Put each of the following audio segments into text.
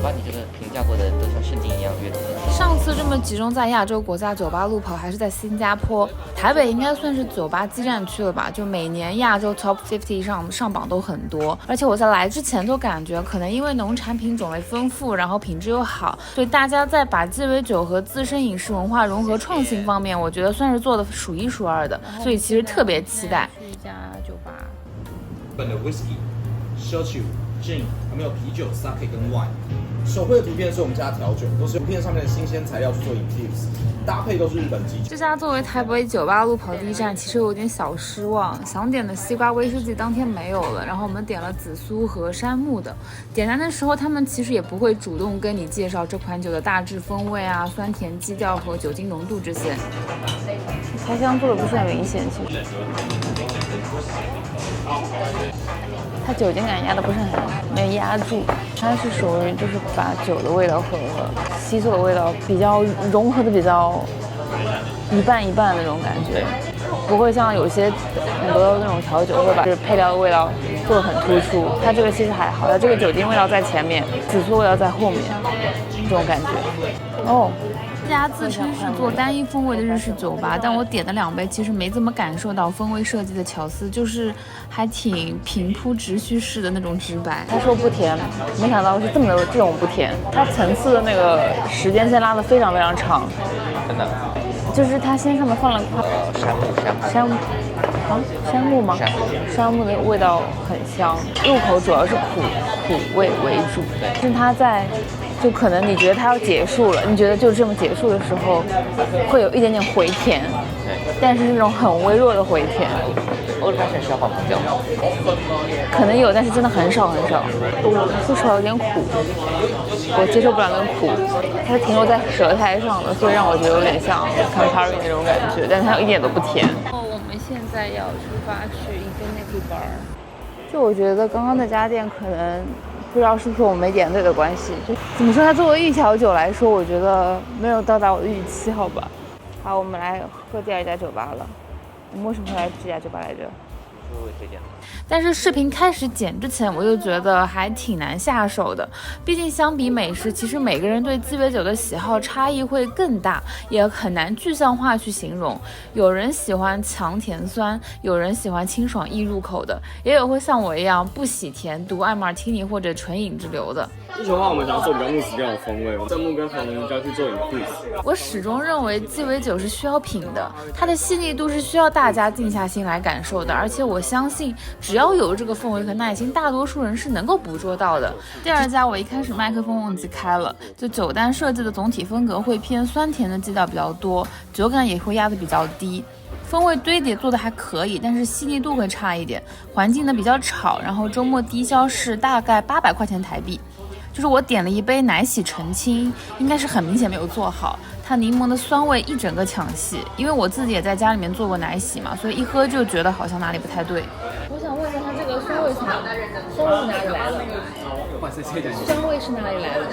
把你这个评价过的都像圣经一样阅读。上次这么集中在亚洲国家酒吧路跑还是在新加坡，台北应该算是酒吧基站区了吧？就每年亚洲 Top 50上榜都很多，而且我在来之前都感觉，可能因为农产品种类丰富，然后品质又好，所以大家在把鸡尾酒和自身饮食文化融合创新方面，我觉得算是做的数一数二的，所以其实特别期待。去一家酒吧，本的 whisky、烧酒、gin， 还没有啤酒、sake 跟 wine。手绘的图片是我们家调酒，都是图片上面的新鲜材料去做 infuse， 搭配都是日本基酒。这家作为台北酒吧路跑第一站，其实有点小失望，想点的西瓜威士忌当天没有了，然后我们点了紫苏和山木的。点单的时候，他们其实也不会主动跟你介绍这款酒的大致风味啊、酸甜基调和酒精浓度这些。开箱做的不是很明显，其实。它酒精感压的不是很没压住，它是属于就是把酒的味道和稀释的味道比较融合的比较一半一半的那种感觉，不会像有些很多那种调酒会把就是配料的味道做得很突出，它这个其实还好，它这个酒精味道在前面，紫苏味道在后面，这种感觉。哦。这家自称是做单一风味的日式酒吧，但我点的2杯其实没怎么感受到风味设计的巧思，就是还挺平铺直叙式的那种直白。他说不甜，没想到是这种不甜，它层次的那个时间线拉得非常非常长。真的？就是它先上面放了杉木吗？杉木的味道很香，入口主要是苦味为主，但它在。就可能你觉得它要结束了，你觉得就这么结束的时候，会有一点点回甜，但是那种很微弱的回甜。欧洲是需要放红椒吗？可能有，但是真的很少很少。说实话有点苦，我接受不了那种苦，它是停留在舌苔上的，所以让我觉得有点像 Campari 那种感觉，但是它一点都不甜。我们现在要出发去Infinity Bar， 就我觉得刚刚那家店可能。不知道是不是我没点对的关系，就怎么说，它作为一调酒来说，我觉得没有到达我的预期，好吧。好，我们来喝第2家酒吧了。我们为什么会来这家酒吧来着？是我推荐的。但是视频开始剪之前，我就觉得还挺难下手的。毕竟相比美食，其实每个人对鸡尾酒的喜好差异会更大，也很难具象化去形容。有人喜欢强甜酸，有人喜欢清爽易入口的，也有会像我一样不喜甜，独爱马提尼或者纯饮之流的。之前的话，我们想要做比较木质调的风味，正木跟黄龙椒去做infuse。我始终认为鸡尾酒是需要品的，它的细腻度是需要大家静下心来感受的，而且我相信只要有这个氛围和耐心，大多数人是能够捕捉到的。第2家我一开始麦克风忘记开了，就酒单设计的总体风格会偏酸甜的基调比较多，酒感也会压得比较低。风味堆叠做的还可以，但是细腻度会差一点。环境呢比较吵，然后周末低消是大概800块钱台币。就是我点了一杯奶洗澄清，应该是很明显没有做好，它柠檬的酸味一整个抢戏。因为我自己也在家里面做过奶洗嘛，所以一喝就觉得好像哪里不太对。我想问一下，它这个酸味是哪里来的？酸味是哪里来的？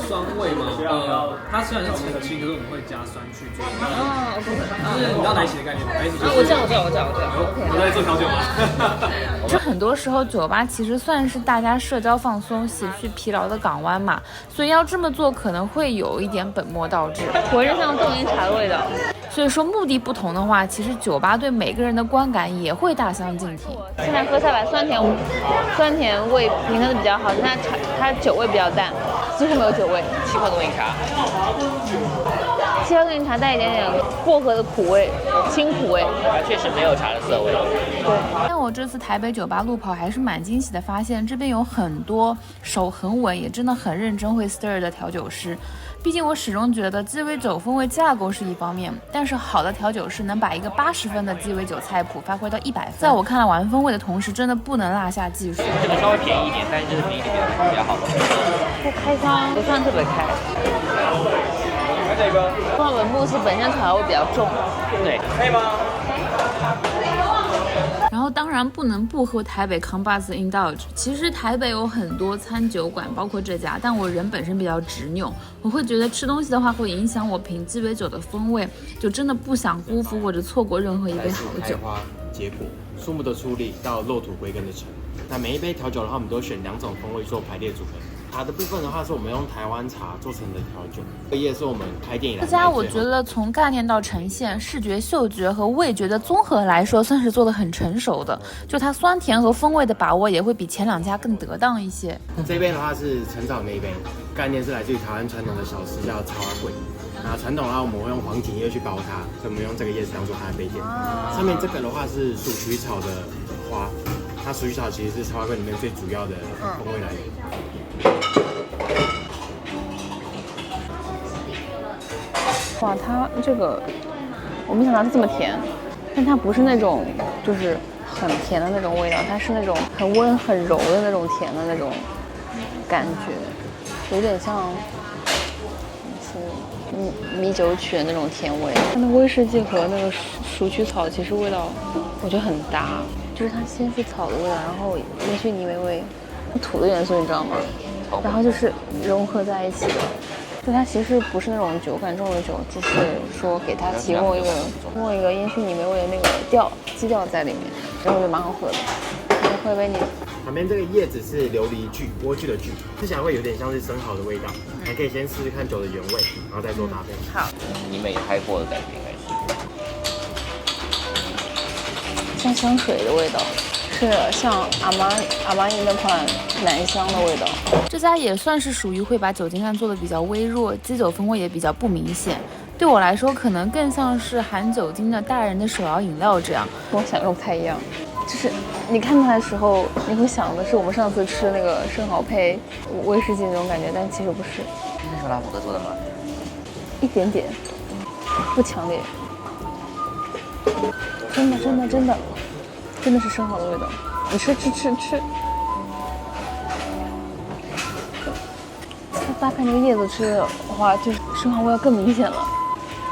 酸味吗？它虽然是澄清，可是我们会加酸去做。哦 ，OK， 就是你知道奶洗的概念吗？奶洗就是我知道。你在做调酒吗？就很多时候酒吧其实算是大家社交放松、洗去疲劳的港湾嘛，所以要这么做可能会有一点本末倒置，闻着像冻柠茶的味道。所以说目的不同的话，其实酒吧对每个人的观感也会大相径庭。现在喝下来酸甜味平衡的比较好，但它酒味比较淡，几乎没有酒味。气泡冻柠茶。气泡冻柠茶带一点点薄荷的苦味，轻苦味。确实没有茶的涩味。对，但我这次台北酒吧路跑还是蛮惊喜的，发现这边有很多手很稳，也真的很认真会 stir 的调酒师。毕竟我始终觉得鸡尾酒风味架构是一方面，但是好的调酒师能把一个80分的鸡尾酒菜谱发挥到100分。在我看来，玩风味的同时，真的不能落下技术。这个稍微便宜一点，但是这个便宜一点比较好。它开箱不算特别开。放本木是本身调味比较重。对，可以吗？然后当然不能不喝台北 Combus Indulge。其实台北有很多餐酒馆，包括这家，但我人本身比较执拗，我会觉得吃东西的话会影响我品鸡尾酒的风味，就真的不想辜负或者错过任何一杯好酒。开花结果，树木的出力到落土归根的成。那每一杯调酒的话，我们都选2种风味做排列组合。茶的部分的话，是我们用台湾茶做成的调酒，这也是我们开店以来这家我觉得从概念到呈现、视觉、嗅觉和味觉的综合来说，算是做的很成熟的。就它酸甜和风味的把握也会比前2家更得当一些。这边的话是陈早那一杯，概念是来自于台湾传统的小吃叫茶花粿。那传统的话，我们会用黄芪叶去包它，所以我们用这个叶子当做它的杯垫。上面这个的话是鼠曲草的花，它鼠曲草其实是茶花粿里面最主要的风味来源。哇，它这个我没想到它这么甜，但它不是那种就是很甜的那种味道，它是那种很温很柔的那种甜的那种感觉，有点像米酒曲的那种甜味。它的威士忌和那个鼠曲草其实味道我觉得很搭，就是它先是草的味道，然后烟熏泥煤味，土的元素你知道吗？然后就是融合在一起的。就它其实不是那种酒感重的酒，只是说给它提供一个烟熏泥煤味的那个基调在里面，然后就蛮好喝的。你喝一杯你。旁边这个叶子是琉璃苣，莴苣的苣，吃起来会有点像是生蚝的味道，还可以先试试看酒的原味，然后再做搭配。好，你没开过的感觉应该是。像香水的味道，是像阿玛尼那款男香的味道。这家也算是属于会把酒精感做的比较微弱，基酒风味也比较不明显。对我来说，可能更像是含酒精的大人的手摇饮料这样。跟我想的不太一样，就是你看它的时候，你会想的是我们上次吃那个生蚝配威士忌那种感觉，但其实不是。那是拉普哥做的吗？一点点，不强烈。真的是生蚝的味道。你吃。搭配那个叶子吃的话，就是生蚝味道更明显了。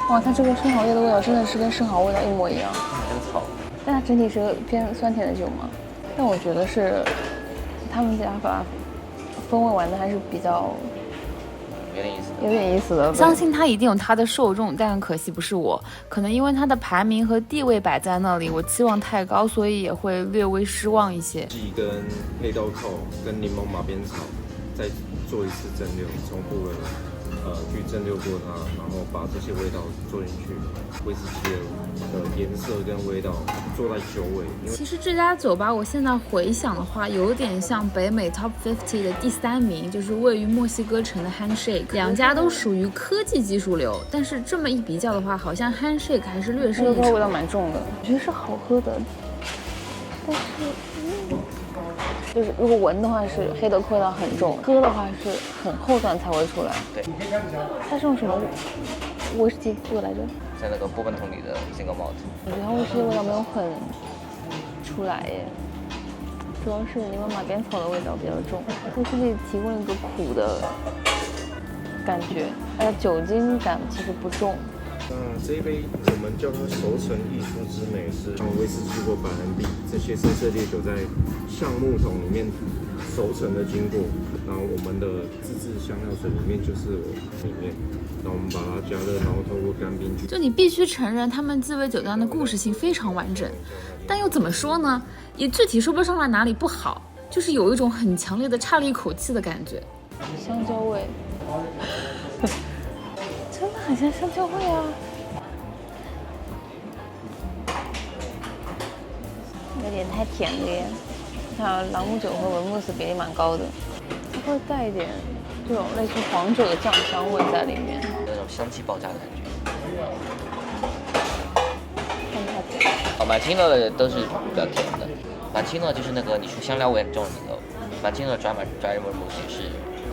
哇，它这个生蚝叶的味道真的是跟生蚝味道一模一样。很草。但它整体是个偏酸甜的酒嘛。但我觉得是他们家把风味玩的还是比较有点意思的。相信它一定有它的受众，但可惜不是我。可能因为它的排名和地位摆在那里，我期望太高，所以也会略微失望一些。跟黑豆蔻跟柠檬马鞭草再做一次蒸馏，重复的去蒸馏过它，然后把这些味道做进去，威士忌的颜色跟味道做在酒尾。其实这家酒吧我现在回想的话，有点像北美 Top 50的第3名，就是位于墨西哥城的 Handshake。2家都属于科技技术流，但是这么一比较的话，好像 Handshake 还是略胜一筹。味道蛮重的，我觉得是好喝的，但是就是如果闻的话是黑豆蔻味道很重，喝的话是很后段才会出来。对，它是用什么威士忌做来着？在那个波本桶里的 single malt。我觉得它威士忌味道没有很出来耶，主要是柠檬马鞭草的味道比较重，威士忌提供一个苦的感觉，酒精感其实不重。这一杯我们叫它熟成艺术之美，是像威士忌或白兰地这些深色烈酒在橡木桶里面熟成的经过，然后我们的自制香料水里面就是里面，然后我们把它加热，然后透过干冰去。就你必须承认，他们鸡尾酒单的故事性非常完整，但又怎么说呢？也具体说不上来哪里不好，就是有一种很强烈的差了一口气的感觉。香蕉味。真的很像香蕉味啊！有点太甜了耶。像朗姆酒和文慕斯比例蛮高的，它会带一点这种类似黄酒的酱香味在里面，那种香气爆炸的感觉。但太甜。马提诺的都是比较甜的，马提诺就是那个你说香料味很重的那个，马提诺 dry vermouth 也是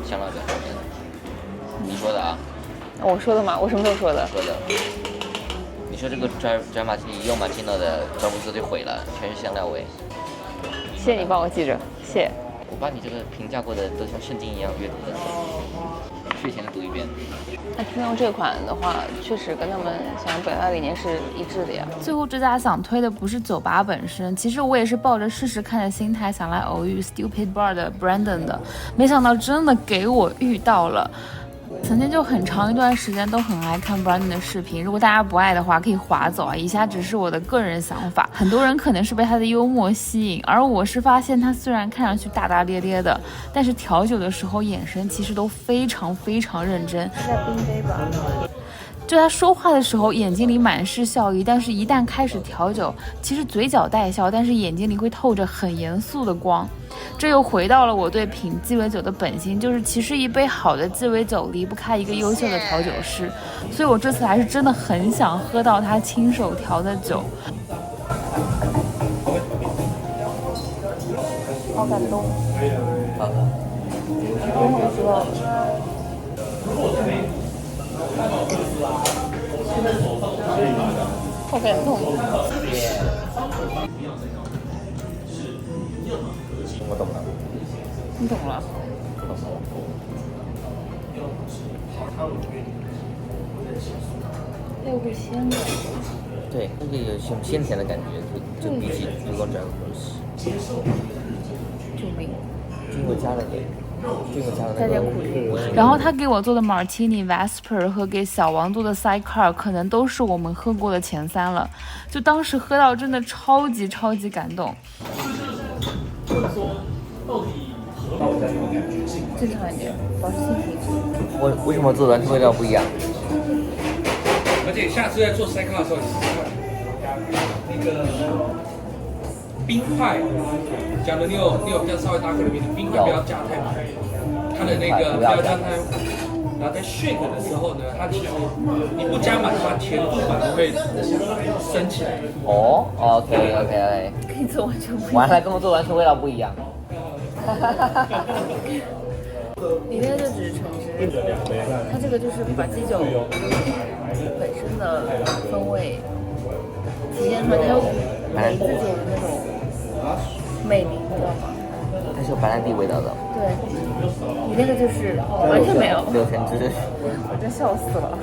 香料比较重的。你说的啊？我说的吗？我什么时候说的？说的。你说这个 dry 马提尼用马提诺的专布斯就毁了，全是香料味。谢谢你帮我记着，谢谢。我把你这个评价过的都像圣经一样阅读的，睡前的读一遍。那听用这款的话，确实跟他们想表达理念是一致的呀。最后这家想推的不是酒吧本身，其实我也是抱着试试看的心态想来偶遇 Stupid Bar 的 Brandon 的，没想到真的给我遇到了。曾经就很长一段时间都很爱看 Browning 的视频，如果大家不爱的话可以划走啊，以下只是我的个人想法。很多人可能是被他的幽默吸引，而我是发现他虽然看上去大大咧咧的，但是调酒的时候眼神其实都非常非常认真。在冰杯吧。就他说话的时候眼睛里满是笑意，但是一旦开始调酒，其实嘴角带笑，但是眼睛里会透着很严肃的光。这又回到了我对品鸡尾酒的本心，就是其实一杯好的鸡尾酒离不开一个优秀的调酒师，所以我这次还是真的很想喝到他亲手调的酒。好感动，好的，我很希望。好感动。我懂了。你懂了。还有股鲜味。对，那个有些鲜甜的感觉，就比起绿光转救命！经过加了点。带点苦甜，然后他给我做的 Martini Vesper 和给小王做的 Sidecar 可能都是我们喝过的前3了，就当时喝到真的超级感动。正常一点，保持心情。我为什么做完味道不一样？而且下次在做 Sidecar 的时候，你试试看那个冰块。假如你有比较稍微大颗的冰，冰块不要加太满，它的那个不要加太满。然后在 shake 的时候呢，它其实你不加满，它甜度反而会升起来。哦 ，OK， 跟你做完全不一样。完了，跟我做完全味道不一样。里面就只是橙汁，它这个就是把鸡酒本身的风味体现出来，它有梅子酒的那种魅力，你知道吗？它是有白兰地味道的。对，你那个就是完全没有。柳橙汁。我真笑死了。